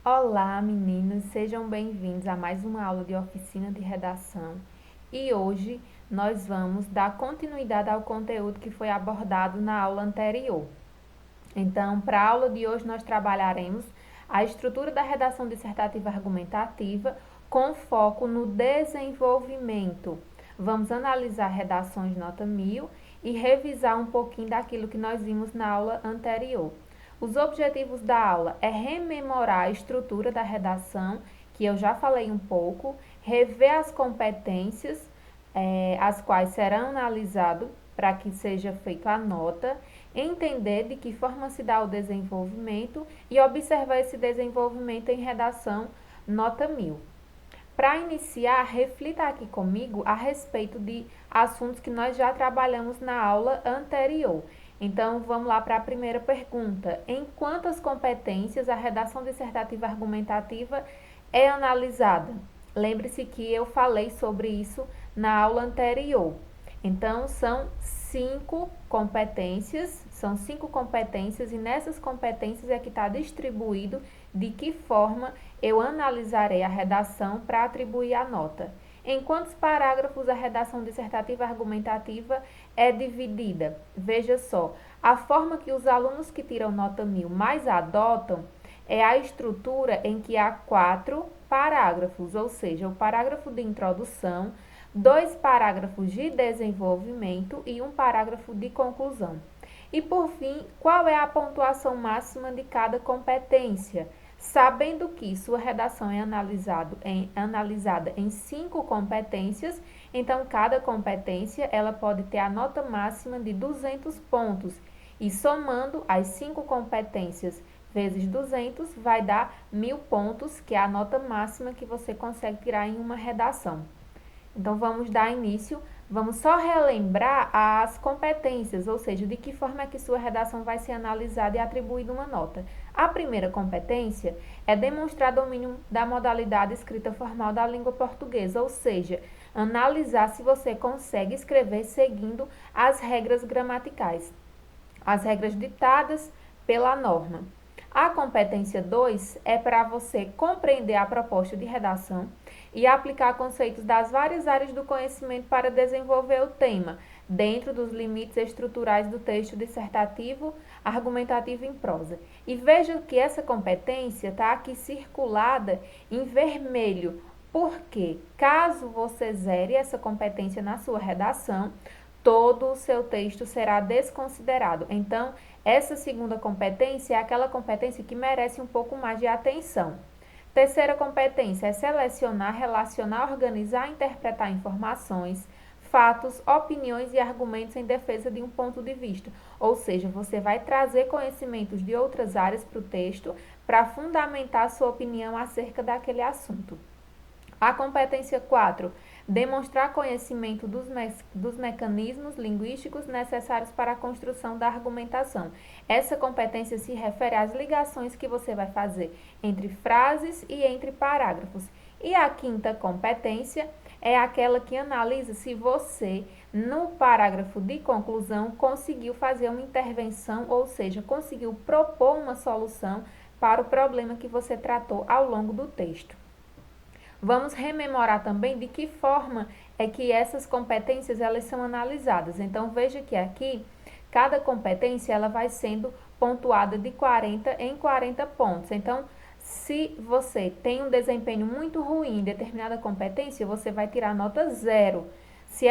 Olá, meninos, sejam bem-vindos a mais uma aula de oficina de redação. E hoje nós vamos dar continuidade ao conteúdo que foi abordado na aula anterior. Então, para a aula de hoje, nós trabalharemos a estrutura da redação dissertativa argumentativa com foco no desenvolvimento. Vamos analisar redações nota 1000 e revisar um pouquinho daquilo que nós vimos na aula anterior. Os objetivos da aula é rememorar a estrutura da redação, que eu já falei um pouco, rever as competências, as quais serão analisadas para que seja feita a nota, entender de que forma se dá o desenvolvimento e observar esse desenvolvimento em redação nota 1000. Para iniciar, reflita aqui comigo a respeito de assuntos que nós já trabalhamos na aula anterior. Então, vamos lá para a primeira pergunta. Em quantas competências a redação dissertativa argumentativa é analisada? Lembre-se que eu falei sobre isso na aula anterior. Então, são cinco competências e nessas competências é que está distribuído de que forma eu analisarei a redação para atribuir a nota. Em quantos parágrafos a redação dissertativa argumentativa é dividida? Veja só, a forma que os alunos que tiram nota 1000 mais adotam é a estrutura em que há 4 parágrafos, ou seja, o parágrafo de introdução, 2 parágrafos de desenvolvimento e um parágrafo de conclusão. E por fim, qual é a pontuação máxima de cada competência? Sabendo que sua redação é analisada em 5 competências, então cada competência ela pode ter a nota máxima de 200 pontos. E somando as 5 competências vezes 200 vai dar 1000 pontos, que é a nota máxima que você consegue tirar em uma redação. Então, vamos dar início, vamos só relembrar as competências, ou seja, de que forma é que sua redação vai ser analisada e atribuída uma nota. A primeira competência é demonstrar domínio da modalidade escrita formal da língua portuguesa, ou seja, analisar se você consegue escrever seguindo as regras gramaticais, as regras ditadas pela norma. A competência 2 é para você compreender a proposta de redação e aplicar conceitos das várias áreas do conhecimento para desenvolver o tema, dentro dos limites estruturais do texto dissertativo, argumentativo em prosa. E veja que essa competência está aqui circulada em vermelho, porque caso você zere essa competência na sua redação, todo o seu texto será desconsiderado. Então, essa segunda competência é aquela competência que merece um pouco mais de atenção. Terceira competência é selecionar, relacionar, organizar e interpretar informações, fatos, opiniões e argumentos em defesa de um ponto de vista. Ou seja, você vai trazer conhecimentos de outras áreas para o texto para fundamentar sua opinião acerca daquele assunto. A competência 4, demonstrar conhecimento dos mecanismos linguísticos necessários para a construção da argumentação. Essa competência se refere às ligações que você vai fazer entre frases e entre parágrafos. E a quinta competência é aquela que analisa se você, no parágrafo de conclusão, conseguiu fazer uma intervenção, ou seja, conseguiu propor uma solução para o problema que você tratou ao longo do texto. Vamos rememorar também de que forma é que essas competências elas são analisadas. Então, veja que aqui, cada competência ela vai sendo pontuada de 40 em 40 pontos. Então, se você tem um desempenho muito ruim em determinada competência, você vai tirar nota 0. Se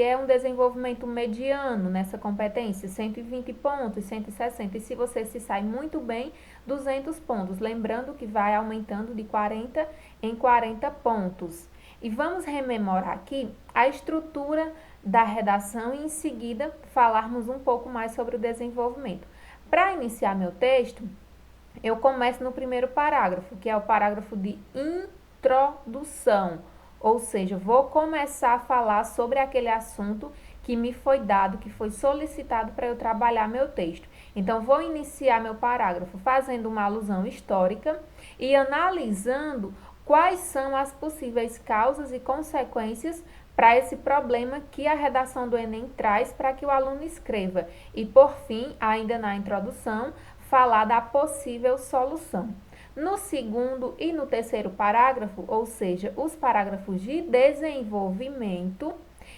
é um desenvolvimento mediano nessa competência, 120 pontos, 160. E se você se sai muito bem, 200 pontos. Lembrando que vai aumentando de 40 em 40 pontos. E vamos rememorar aqui a estrutura da redação e em seguida falarmos um pouco mais sobre o desenvolvimento. Para iniciar meu texto, eu começo no primeiro parágrafo, que é o parágrafo de introdução. Ou seja, vou começar a falar sobre aquele assunto que me foi dado, que foi solicitado para eu trabalhar meu texto. Então, vou iniciar meu parágrafo fazendo uma alusão histórica e analisando quais são as possíveis causas e consequências para esse problema que a redação do Enem traz para que o aluno escreva. E, por fim, ainda na introdução, falar da possível solução. No segundo e no terceiro parágrafo, ou seja, os parágrafos de desenvolvimento,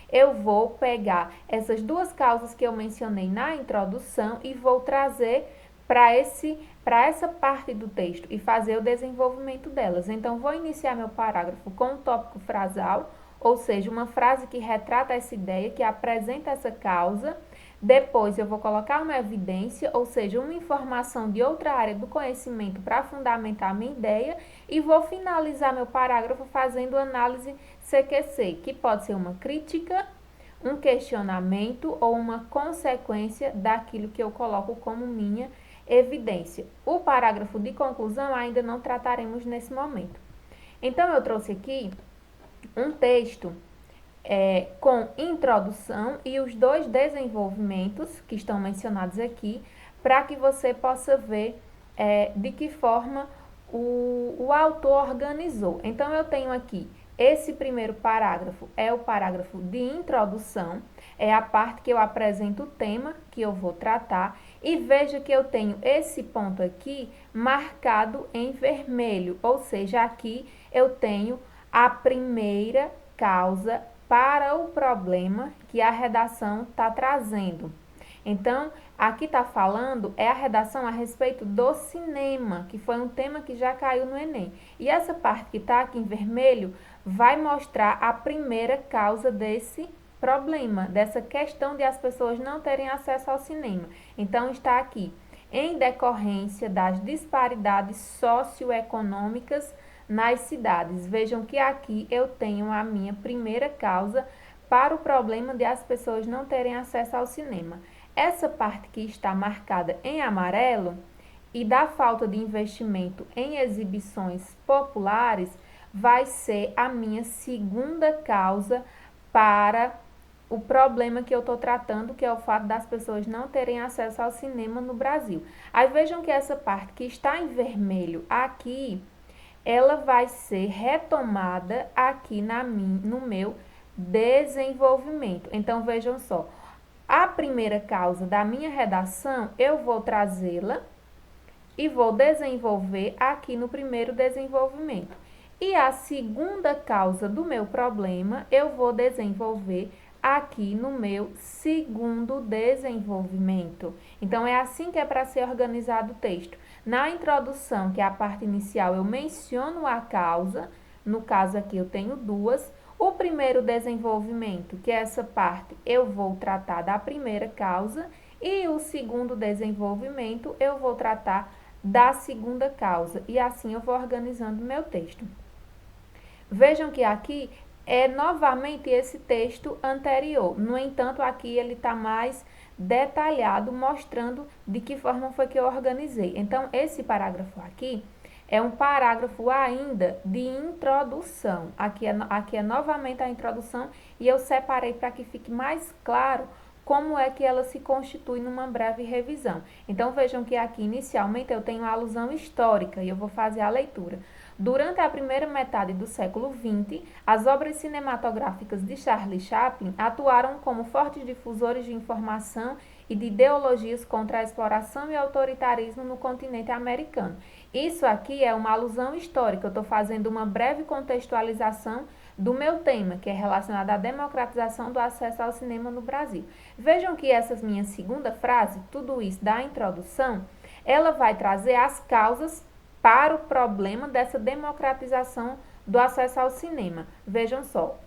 eu vou pegar essas duas causas que eu mencionei na introdução e vou trazer para essa parte do texto e fazer o desenvolvimento delas. Então, vou iniciar meu parágrafo com um tópico frasal, ou seja, uma frase que retrata essa ideia, que apresenta essa causa. Depois, eu vou colocar uma evidência, ou seja, uma informação de outra área do conhecimento para fundamentar a minha ideia. E vou finalizar meu parágrafo fazendo análise CQC, que pode ser uma crítica, um questionamento ou uma consequência daquilo que eu coloco como minha evidência. O parágrafo de conclusão ainda não trataremos nesse momento. Então, eu trouxe aqui um texto com introdução e os dois desenvolvimentos que estão mencionados aqui, para que você possa ver de que forma o autor organizou. Então, eu tenho aqui esse primeiro parágrafo, é o parágrafo de introdução, é a parte que eu apresento o tema que eu vou tratar, e veja que eu tenho esse ponto aqui marcado em vermelho, ou seja, aqui eu tenho a primeira causa para o problema que a redação está trazendo. Então, aqui está falando, a redação a respeito do cinema, que foi um tema que já caiu no Enem. E essa parte que está aqui em vermelho vai mostrar a primeira causa desse problema, dessa questão de as pessoas não terem acesso ao cinema. Então, está aqui, em decorrência das disparidades socioeconômicas nas cidades. Vejam que aqui eu tenho a minha primeira causa para o problema de as pessoas não terem acesso ao cinema. Essa parte que está marcada em amarelo e da falta de investimento em exibições populares vai ser a minha segunda causa para o problema que eu estou tratando, que é o fato das pessoas não terem acesso ao cinema no Brasil. Aí vejam que essa parte que está em vermelho aqui, ela vai ser retomada aqui no meu desenvolvimento. Então, vejam só, a primeira causa da minha redação, eu vou trazê-la e vou desenvolver aqui no primeiro desenvolvimento. E a segunda causa do meu problema, eu vou desenvolver aqui no meu segundo desenvolvimento. Então, é assim que é para ser organizado o texto. Na introdução, que é a parte inicial, eu menciono a causa, no caso aqui eu tenho duas. O primeiro desenvolvimento, que é essa parte, eu vou tratar da primeira causa, e o segundo desenvolvimento, eu vou tratar da segunda causa, e assim eu vou organizando o meu texto. Vejam que aqui é novamente esse texto anterior, no entanto, aqui ele está mais detalhado, mostrando de que forma foi que eu organizei. Então, esse parágrafo aqui é um parágrafo ainda de introdução. Aqui é novamente a introdução e eu separei para que fique mais claro como é que ela se constitui numa breve revisão. Então, vejam que aqui inicialmente eu tenho a alusão histórica e eu vou fazer a leitura. Durante a primeira metade do século XX, as obras cinematográficas de Charlie Chaplin atuaram como fortes difusores de informação e de ideologias contra a exploração e autoritarismo no continente americano. Isso aqui é uma alusão histórica, eu estou fazendo uma breve contextualização do meu tema, que é relacionado à democratização do acesso ao cinema no Brasil. Vejam que essa minha segunda frase, tudo isso da introdução, ela vai trazer as causas para o problema dessa democratização do acesso ao cinema. Vejam só,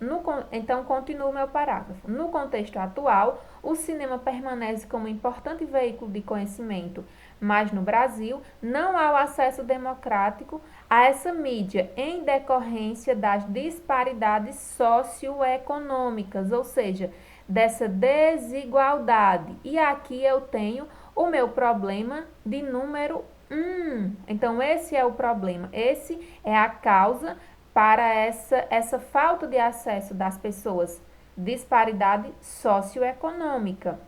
então continuo o meu parágrafo. No contexto atual, o cinema permanece como importante veículo de conhecimento, mas no Brasil não há o acesso democrático a essa mídia em decorrência das disparidades socioeconômicas, ou seja, dessa desigualdade. E aqui eu tenho o meu problema de número 1. Então, esse é o problema, esse é a causa para essa falta de acesso das pessoas, disparidade socioeconômica.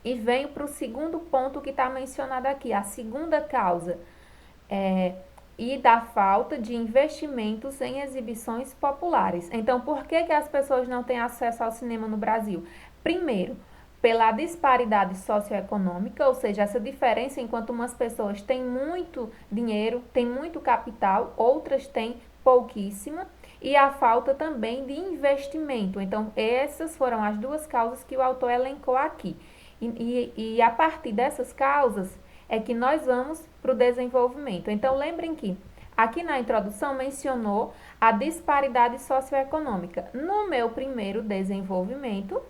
E venho para o segundo ponto que está mencionado aqui, a segunda causa, e da falta de investimentos em exibições populares. Então, por que as pessoas não têm acesso ao cinema no Brasil? Primeiro, pela disparidade socioeconômica, ou seja, essa diferença enquanto umas pessoas têm muito dinheiro, têm muito capital, outras têm pouquíssimo, e a falta também de investimento. Então, essas foram as duas causas que o autor elencou aqui. E a partir dessas causas é que nós vamos para o desenvolvimento. Então, lembrem que aqui na introdução mencionou a disparidade socioeconômica. No meu primeiro desenvolvimento,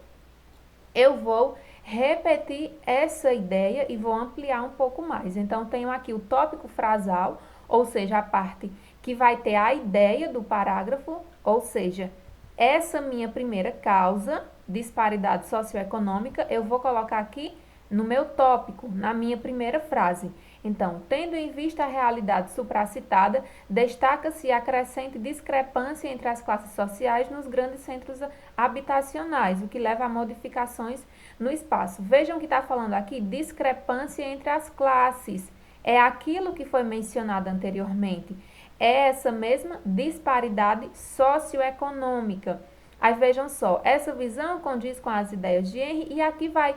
eu vou repetir essa ideia e vou ampliar um pouco mais. Então, tenho aqui o tópico frasal, ou seja, a parte que vai ter a ideia do parágrafo, ou seja, essa minha primeira causa, disparidade socioeconômica, eu vou colocar aqui no meu tópico, na minha primeira frase. Então, tendo em vista a realidade supracitada, destaca-se a crescente discrepância entre as classes sociais nos grandes centros habitacionais, o que leva a modificações no espaço. Vejam que está falando aqui discrepância entre as classes. É aquilo que foi mencionado anteriormente. É essa mesma disparidade socioeconômica. Aí vejam só, essa visão condiz com as ideias de Henry e aqui vai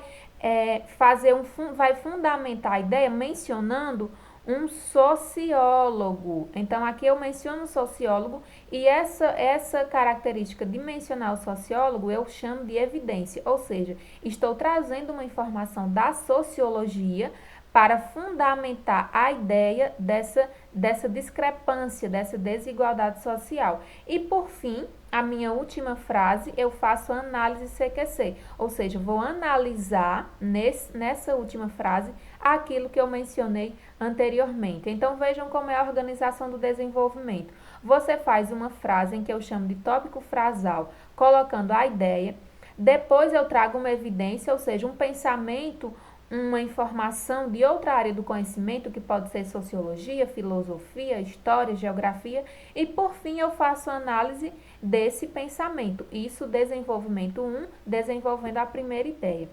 vai fundamentar a ideia mencionando um sociólogo. Então, aqui eu menciono o sociólogo e essa característica de mencionar o sociólogo eu chamo de evidência, ou seja, estou trazendo uma informação da sociologia para fundamentar a ideia dessa discrepância, dessa desigualdade social. E, por fim, a minha última frase, eu faço análise CQC, ou seja, vou analisar nessa última frase aquilo que eu mencionei anteriormente. Então, vejam como é a organização do desenvolvimento. Você faz uma frase em que eu chamo de tópico frasal, colocando a ideia, depois eu trago uma evidência, ou seja, um pensamento, uma informação de outra área do conhecimento, que pode ser sociologia, filosofia, história, geografia, e por fim eu faço análise desse pensamento. Isso, desenvolvimento 1, desenvolvendo a primeira ideia.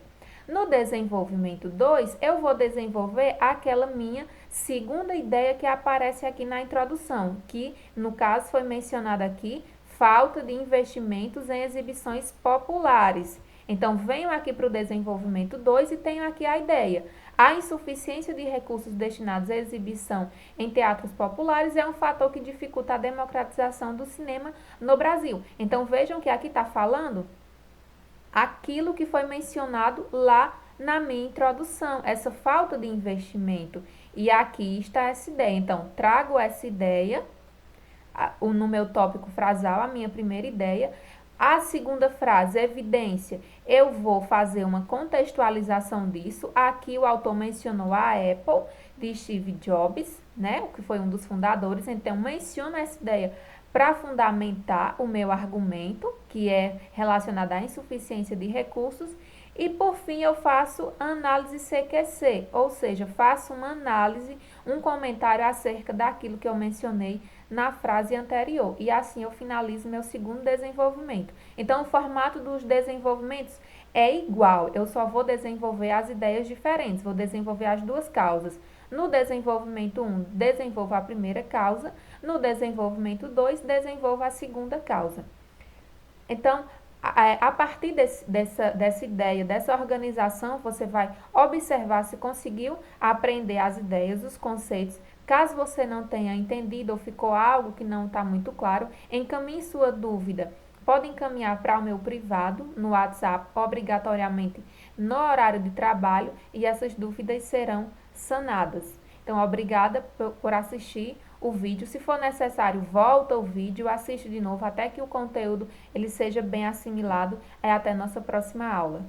No desenvolvimento 2, eu vou desenvolver aquela minha segunda ideia que aparece aqui na introdução, que no caso foi mencionada aqui, falta de investimentos em exibições populares. Então, venho aqui para o desenvolvimento 2 e tenho aqui a ideia. A insuficiência de recursos destinados à exibição em teatros populares é um fator que dificulta a democratização do cinema no Brasil. Então, vejam que aqui está falando aquilo que foi mencionado lá na minha introdução, essa falta de investimento. E aqui está essa ideia. Então, trago essa ideia no meu tópico frasal, a minha primeira ideia. A segunda frase, evidência, eu vou fazer uma contextualização disso. Aqui o autor mencionou a Apple, de Steve Jobs, né, que foi um dos fundadores. Então, menciono essa ideia para fundamentar o meu argumento, que é relacionado à insuficiência de recursos. E, por fim, eu faço análise CQC, ou seja, faço uma análise, um comentário acerca daquilo que eu mencionei na frase anterior. E assim eu finalizo meu segundo desenvolvimento. Então, o formato dos desenvolvimentos é igual, eu só vou desenvolver as ideias diferentes, vou desenvolver as duas causas. No desenvolvimento 1, desenvolvo a primeira causa, no desenvolvimento 2, desenvolvo a segunda causa. Então, a partir dessa ideia, dessa organização, você vai observar se conseguiu aprender as ideias, os conceitos. Caso você não tenha entendido ou ficou algo que não está muito claro, encaminhe sua dúvida. Pode encaminhar para o meu privado, no WhatsApp, obrigatoriamente no horário de trabalho, e essas dúvidas serão sanadas. Então, obrigada por assistir o vídeo. Se for necessário, volta o vídeo, assiste de novo até que o conteúdo ele seja bem assimilado. Até nossa próxima aula.